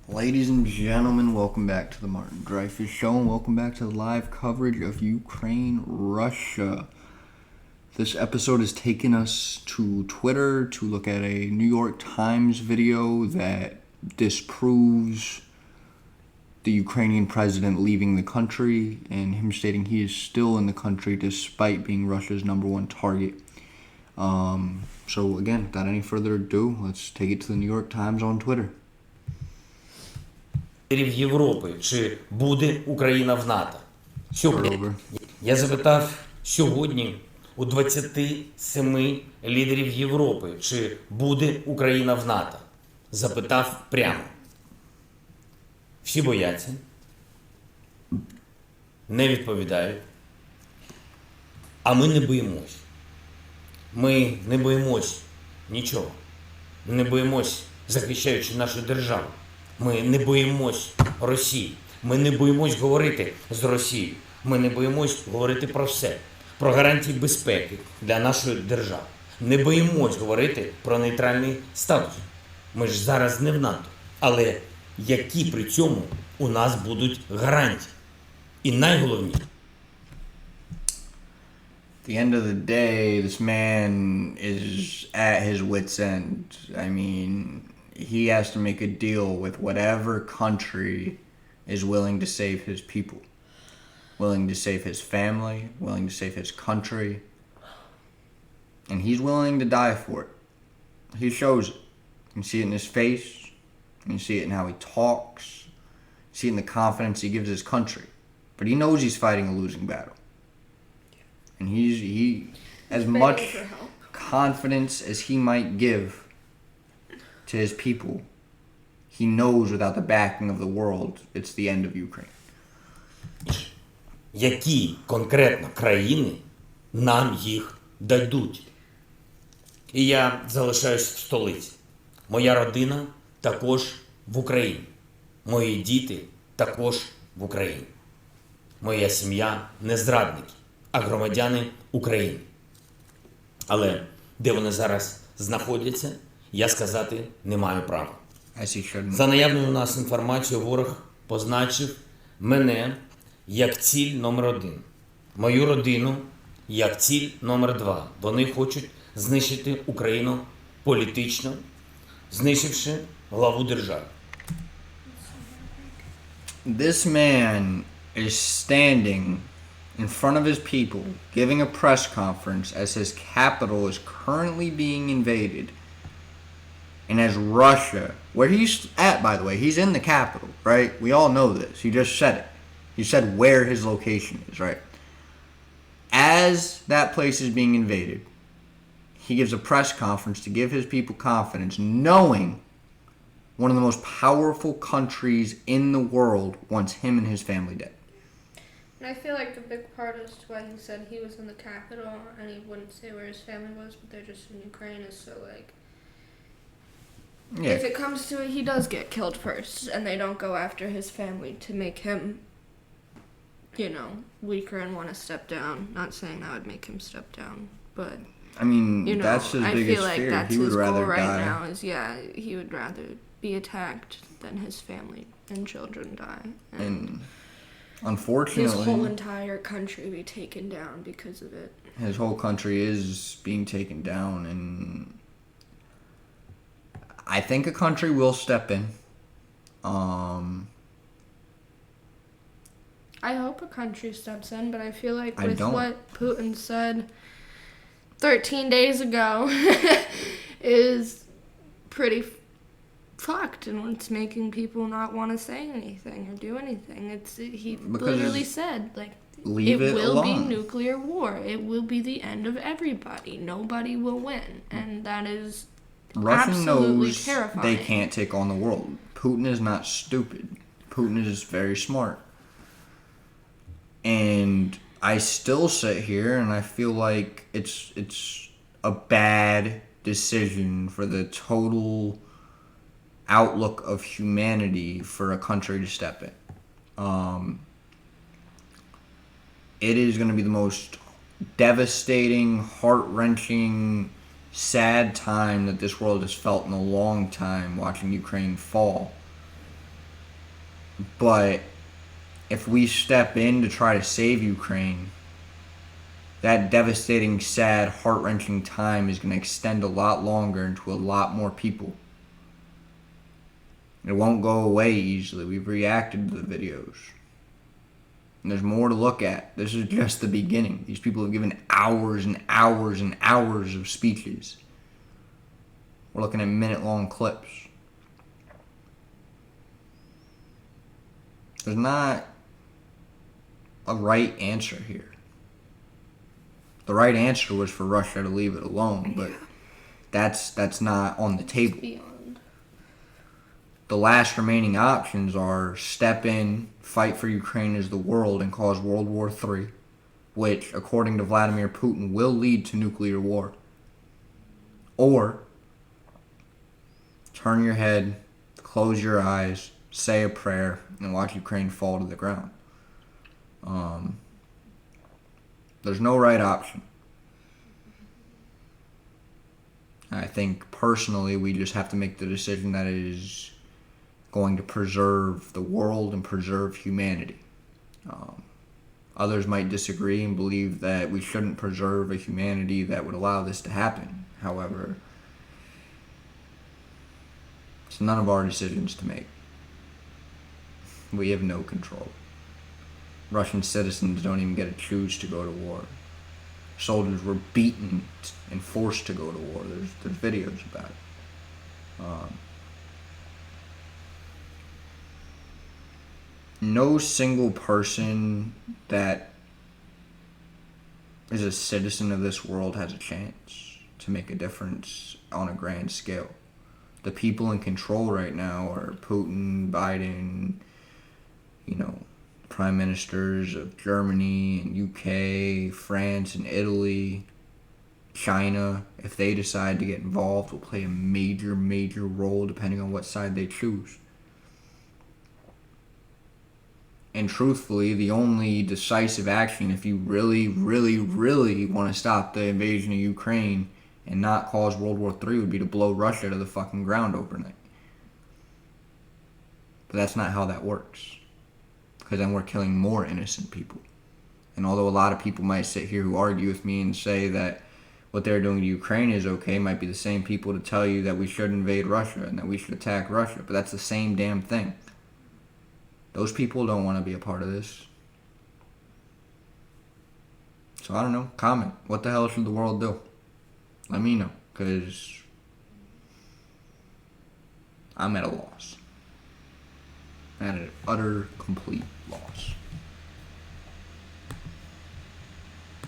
Ladies and gentlemen, welcome back to the Martin Dreyfuss Show, and welcome back to the live coverage of Ukraine-Russia. This episode has taken us to Twitter to look at a New York Times video that disproves the Ukrainian president leaving the country and him stating he is still in the country despite being Russia's #1 target. So again, without any further ado, let's take it to the New York Times on Twitter. Європи, чи буде Україна в НАТО? Сьогодні я запитав сьогодні у 27 лідерів Європи, чи буде Україна в НАТО. Запитав прямо. Всі бояться, не відповідають, а ми не боїмось. Ми не боїмось нічого. Ми не боїмось, захищаючи нашу державу. Ми не боїмось Росії. Ми не боїмось говорити з Росією. Ми не боїмось говорити про все. Про гарантії безпеки для нашої держави. Не боїмось говорити про нейтральний статус. Ми ж зараз не в НАТО. Але які при цьому у нас будуть гарантії? І найголовніше. At the end of the day, this man is at his wit's end. I mean, he has to make a deal with whatever country is willing to save his people, willing to save his family, willing to save his country, and he's willing to die for it. He shows it. You can see it in his face, you can see it in how he talks, you see it in the confidence he gives his country. But he knows he's fighting a losing battle. And he as much confidence as he might give to his people, he knows without the backing of the world, it's the end of Ukraine. Які конкретно країни нам їх дадуть? І я залишаюсь в столиці. Моя родина також в Україні. Мої діти також в Україні. Моя сім'я не зрадники, а громадяни України. Але де вони зараз знаходяться, я сказати не маю права. За наявною у нас інформацією, ворог позначив мене як ціль номер 1. Мою родину як ціль номер 2. Вони хочуть знищити Україну політично, знищивши главу держави. This man is standing in front of his people, giving a press conference as his capital is currently being invaded. And as Russia, where he's at, by the way, he's in the capital, right? We all know this. He just said it. He said where his location is, right? As that place is being invaded, he gives a press conference to give his people confidence, knowing one of the most powerful countries in the world wants him and his family dead. And I feel like the big part as to why he said he was in the capital and he wouldn't say where his family was, but they're just in Ukraine, is so like, if it comes to it, he does get killed first, and they don't go after his family to make him, weaker and want to step down. Not saying that would make him step down, but I mean, that's his I biggest feel like fear. that's He would his rather goal right die. now. He would rather be attacked than his family and children die. And unfortunately, his whole entire country be taken down because of it. His whole country is being taken down, and I think a country will step in. I hope a country steps in, but I feel like I with don't. what Putin said 13 days ago is pretty fucked, and it's making people not want to say anything or do anything. He literally said, like, leave it will alone. be nuclear war. It will be the end of everybody. Nobody will win, and that is Russia absolutely knows terrifying. they can't take on the world. Putin is not stupid. Putin is very smart. And I still sit here and I feel like it's a bad decision for the total outlook of humanity for a country to step in. It is going to be the most devastating, heart-wrenching, sad time that this world has felt in a long time watching Ukraine fall. But if we step in to try to save Ukraine, that devastating, sad, heart-wrenching time is going to extend a lot longer into a lot more people. It won't go away easily. We've reacted to the videos. And there's more to look at. This is just the beginning. These people have given hours and hours and hours of speeches. We're looking at minute-long clips. There's not a right answer here. The right answer was for Russia to leave it alone, but that's not on the table. Beyond. The last remaining options are step in, fight for Ukraine as the world, and cause World War III, which, according to Vladimir Putin, will lead to nuclear war. Or turn your head, close your eyes, say a prayer, and watch Ukraine fall to the ground. There's no right option. I think personally we just have to make the decision that it is going to preserve the world and preserve humanity. Others might disagree and believe that we shouldn't preserve a humanity that would allow this to happen. However, it's none of our decisions to make. We have no control. Russian citizens don't even get to choose to go to war. Soldiers were beaten and forced to go to war. There's videos about it. No single person that is a citizen of this world has a chance to make a difference on a grand scale. The people in control right now are Putin, Biden, prime ministers of Germany and UK, France and Italy, China. If they decide to get involved, will play a major, major role depending on what side they choose. And truthfully, the only decisive action, if you really, really, really want to stop the invasion of Ukraine and not cause World War III, would be to blow Russia to the fucking ground overnight. But that's not how that works. Because then we're killing more innocent people. And although a lot of people might sit here who argue with me and say that what they're doing to Ukraine is okay, might be the same people to tell you that we should invade Russia and that we should attack Russia. But that's the same damn thing. Those people don't want to be a part of this. So I don't know. Comment. What the hell should the world do? Let me know. Because I'm at a loss. At an utter, complete loss.